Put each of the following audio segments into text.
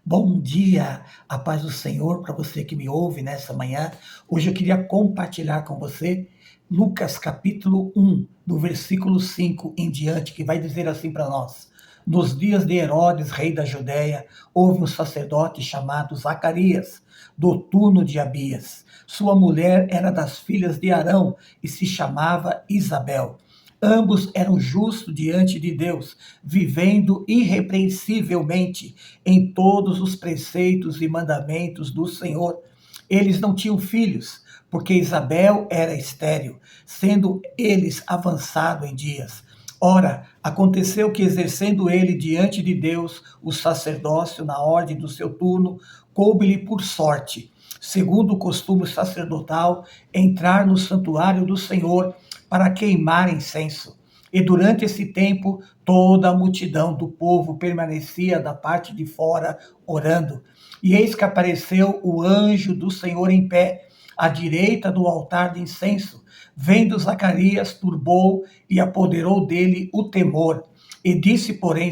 Bom dia, a paz do Senhor para você que me ouve nessa manhã. Hoje eu queria compartilhar com você Lucas capítulo 1, do versículo 5 em diante, que vai dizer assim para nós: Nos dias de Herodes, rei da Judéia, houve um sacerdote chamado Zacarias, do turno de Abias. Sua mulher era das filhas de Arão e se chamava Isabel. Ambos eram justos diante de Deus, vivendo irrepreensivelmente em todos os preceitos e mandamentos do Senhor. Eles não tinham filhos, porque Isabel era estéril, sendo eles avançados em dias. Ora, aconteceu que, exercendo ele diante de Deus o sacerdócio na ordem do seu turno, coube-lhe por sorte, segundo o costume sacerdotal, entrar no santuário do Senhor para queimar incenso. E durante esse tempo, toda a multidão do povo permanecia da parte de fora, orando. E eis que apareceu o anjo do Senhor em pé, à direita do altar de incenso. Vendo Zacarias, turbou e apoderou dele o temor. E disse, porém,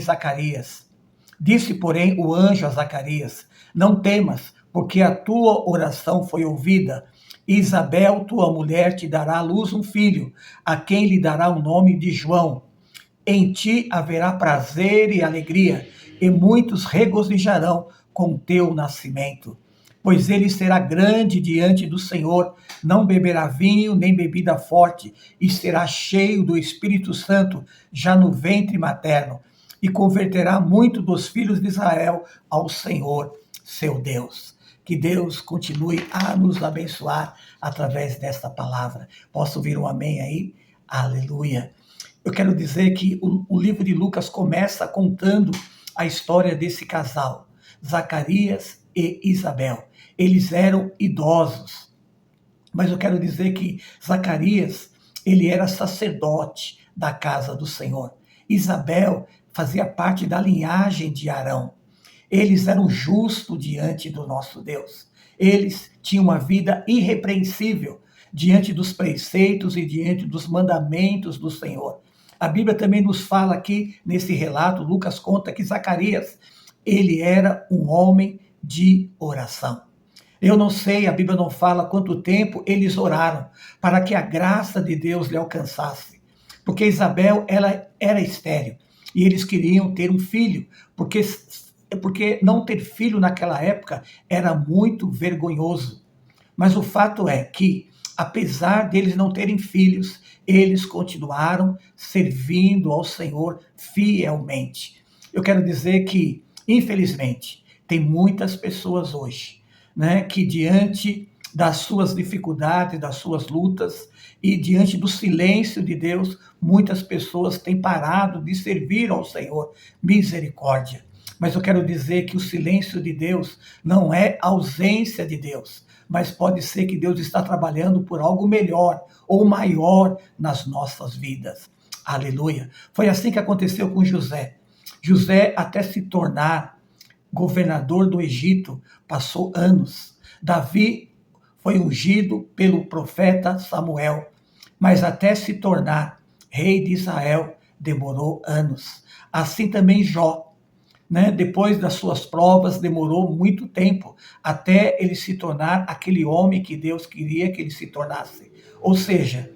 o anjo a Zacarias: Não temas, porque a tua oração foi ouvida. Isabel, tua mulher, te dará à luz um filho, a quem lhe dará o nome de João. Em ti haverá prazer e alegria, e muitos regozijarão com teu nascimento. Pois ele será grande diante do Senhor, não beberá vinho nem bebida forte, e será cheio do Espírito Santo já no ventre materno, e converterá muito dos filhos de Israel ao Senhor, seu Deus. Que Deus continue a nos abençoar através desta palavra. Posso ouvir um amém aí? Aleluia. Eu quero dizer que o livro de Lucas começa contando a história desse casal, Zacarias e Isabel. Eles eram idosos, mas eu quero dizer que Zacarias, ele era sacerdote da casa do Senhor. Isabel fazia parte da linhagem de Arão. Eles eram justos diante do nosso Deus. Eles tinham uma vida irrepreensível diante dos preceitos e diante dos mandamentos do Senhor. A Bíblia também nos fala aqui, nesse relato, Lucas conta que Zacarias, ele era um homem de oração. Eu não sei, a Bíblia não fala quanto tempo eles oraram para que a graça de Deus lhe alcançasse. Porque Isabel, ela era estéril e eles queriam ter um filho, porque não ter filho naquela época era muito vergonhoso. Mas o fato é que, apesar deles não terem filhos, eles continuaram servindo ao Senhor fielmente. Eu quero dizer que, infelizmente, tem muitas pessoas hoje, né, que diante das suas dificuldades, das suas lutas e diante do silêncio de Deus, muitas pessoas têm parado de servir ao Senhor. Misericórdia. Mas eu quero dizer que o silêncio de Deus não é ausência de Deus, mas pode ser que Deus está trabalhando por algo melhor ou maior nas nossas vidas. Aleluia. Foi assim que aconteceu com José. José, até se tornar governador do Egito, passou anos. Davi foi ungido pelo profeta Samuel, mas até se tornar rei de Israel demorou anos. Assim também Jó, né? Depois das suas provas, demorou muito tempo até ele se tornar aquele homem que Deus queria que ele se tornasse. Ou seja,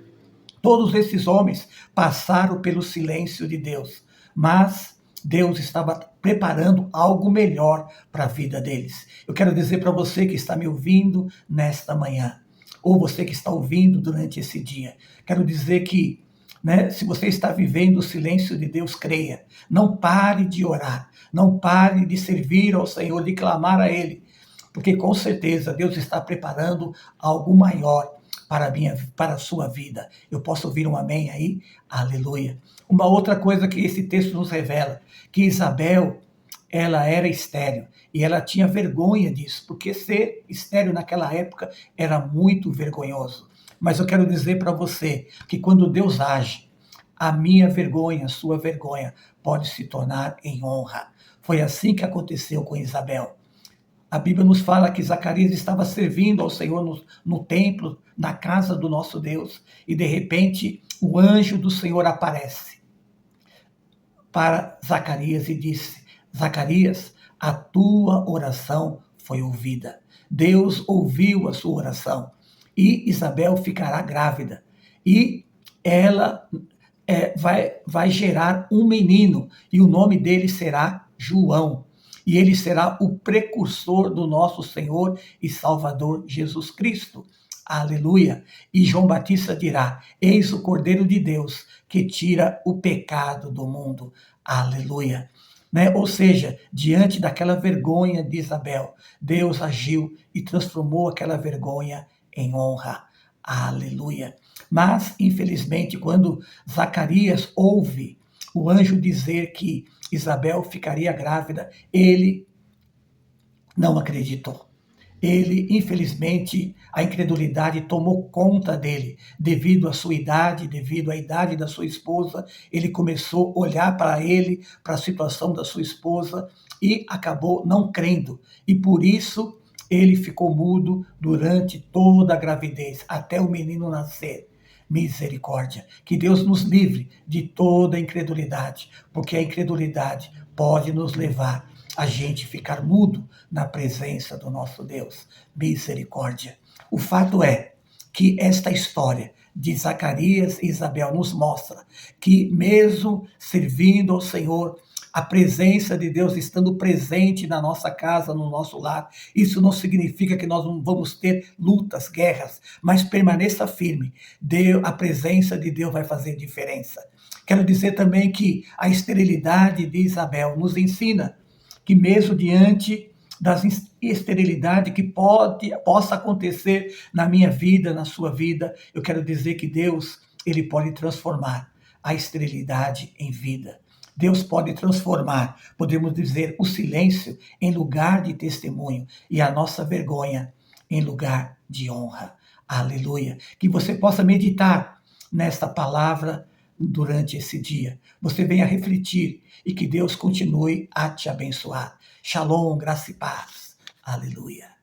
todos esses homens passaram pelo silêncio de Deus, mas Deus estava preparando algo melhor para a vida deles. Eu quero dizer para você que está me ouvindo nesta manhã, ou você que está ouvindo durante esse dia, quero dizer que, né, se você está vivendo o silêncio de Deus, creia. Não pare de orar, não pare de servir ao Senhor, de clamar a Ele, porque com certeza Deus está preparando algo maior para a sua vida. Eu posso ouvir um amém aí? Aleluia. Uma outra coisa que esse texto nos revela, que Isabel, ela era estéril e ela tinha vergonha disso, porque ser estéril naquela época era muito vergonhoso. Mas eu quero dizer para você que quando Deus age, a minha vergonha, a sua vergonha, pode se tornar em honra. Foi assim que aconteceu com Isabel. A Bíblia nos fala que Zacarias estava servindo ao Senhor no templo, na casa do nosso Deus, e de repente o anjo do Senhor aparece para Zacarias e disse: Zacarias, a tua oração foi ouvida. Deus ouviu a sua oração. E Isabel ficará grávida. E ela vai gerar um menino. E o nome dele será João. E ele será o precursor do nosso Senhor e Salvador Jesus Cristo. Aleluia. E João Batista dirá: eis o Cordeiro de Deus que tira o pecado do mundo. Aleluia. Né? Ou seja, diante daquela vergonha de Isabel, Deus agiu e transformou aquela vergonha em honra. Aleluia. Mas, infelizmente, quando Zacarias ouve o anjo dizer que Isabel ficaria grávida, ele não acreditou. Ele, infelizmente, a incredulidade tomou conta dele. Devido à sua idade, devido à idade da sua esposa, ele começou a olhar para ele, para a situação da sua esposa, e acabou não crendo. E por isso, ele ficou mudo durante toda a gravidez, até o menino nascer. Misericórdia. Que Deus nos livre de toda a incredulidade, porque a incredulidade pode nos levar a gente ficar mudo na presença do nosso Deus. Misericórdia. O fato é que esta história de Zacarias e Isabel nos mostra que mesmo servindo ao Senhor, a presença de Deus estando presente na nossa casa, no nosso lar, isso não significa que nós não vamos ter lutas, guerras, mas permaneça firme. A presença de Deus vai fazer diferença. Quero dizer também que a esterilidade de Isabel nos ensina que mesmo diante das esterilidade que possa acontecer na minha vida, na sua vida, eu quero dizer que Deus, ele pode transformar a esterilidade em vida. Deus pode transformar, podemos dizer, o silêncio em lugar de testemunho e a nossa vergonha em lugar de honra. Aleluia. Que você possa meditar nesta palavra durante esse dia. Você venha refletir e que Deus continue a te abençoar. Shalom, graça e paz. Aleluia.